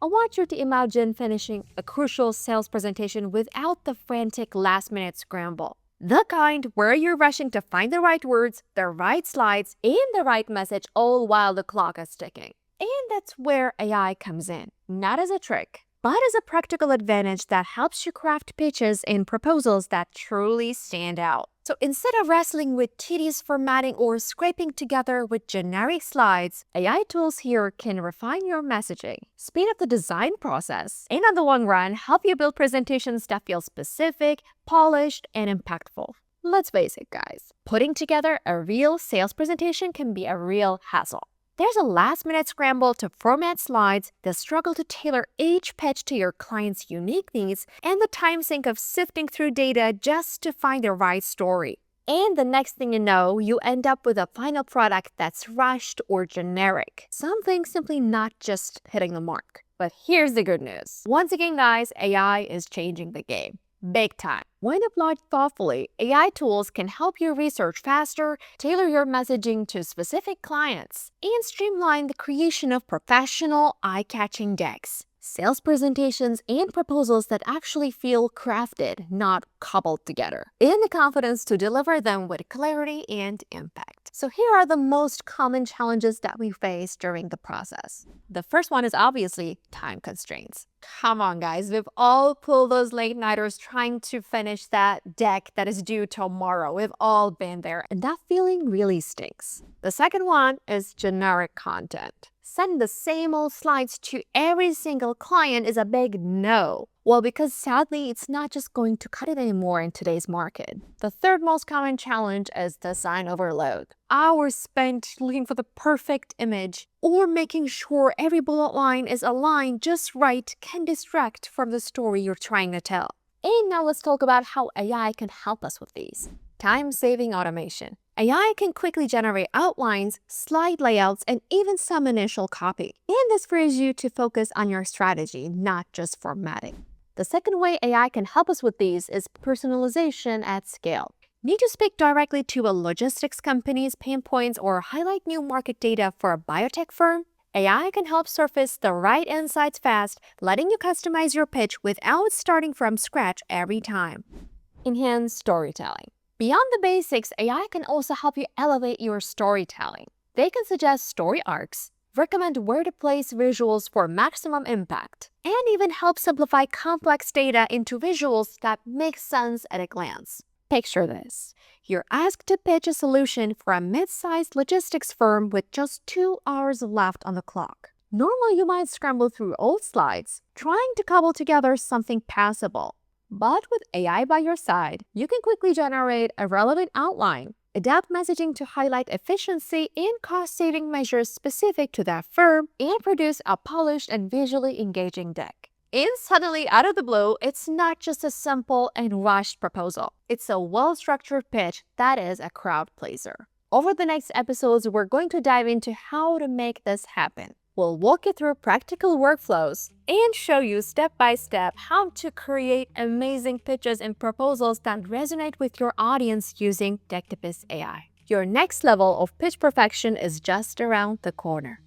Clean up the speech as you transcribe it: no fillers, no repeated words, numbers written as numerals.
I want you to imagine finishing a crucial sales presentation without the frantic last-minute scramble. The kind where you're rushing to find the right words, the right slides, and the right message all while the clock is ticking. And that's where AI comes in, not as a trick, but as a practical advantage that helps you craft pitches and proposals that truly stand out. So instead of wrestling with tedious formatting or scraping together with generic slides, AI tools here can refine your messaging, speed up the design process, and in the long run, help you build presentations that feel specific, polished, and impactful. Let's face it, guys, putting together a real sales presentation can be a real hassle. There's a last-minute scramble to format slides, the struggle to tailor each pitch to your client's unique needs, and the time sink of sifting through data just to find the right story. And the next thing you know, you end up with a final product that's rushed or generic, something simply not just hitting the mark. But here's the good news. Once again, guys, AI is changing the game. Big time. When applied thoughtfully, AI tools can help you research faster, tailor your messaging to specific clients, and streamline the creation of professional, eye-catching decks, sales presentations, and proposals that actually feel crafted, not cobbled together, and the confidence to deliver them with clarity and impact. So here are the most common challenges that we face during the process. The first one is obviously time constraints. Come on, guys, we've all pulled those late-nighters trying to finish that deck that is due tomorrow. We've all been there, and that feeling really stinks. The second one is generic content. Sending the same old slides to every single client is a big no. Well, because sadly, it's not just going to cut it anymore in today's market. The third most common challenge is design overload. Hours spent looking for the perfect image or making sure every bullet line is aligned just right can distract from the story you're trying to tell. And now let's talk about how AI can help us with these. Time-saving automation. AI can quickly generate outlines, slide layouts, and even some initial copy. And this frees you to focus on your strategy, not just formatting. The second way AI can help us with these is personalization at scale. Need to speak directly to a logistics company's pain points or highlight new market data for a biotech firm? AI can help surface the right insights fast, letting you customize your pitch without starting from scratch every time. Enhance storytelling. Beyond the basics, AI can also help you elevate your storytelling. They can suggest story arcs, recommend where to place visuals for maximum impact, and even help simplify complex data into visuals that make sense at a glance. Picture this. You're asked to pitch a solution for a mid-sized logistics firm with just 2 hours left on the clock. Normally, you might scramble through old slides, trying to cobble together something passable. But with AI by your side, you can quickly generate a relevant outline, adapt messaging to highlight efficiency and cost-saving measures specific to that firm, and produce a polished and visually engaging deck. And suddenly, out of the blue, it's not just a simple and rushed proposal. It's a well-structured pitch that is a crowd pleaser. Over the next episodes, we're going to dive into how to make this happen. We'll walk you through practical workflows and show you step by step how to create amazing pitches and proposals that resonate with your audience using Deck AI. Your next level of pitch perfection is just around the corner.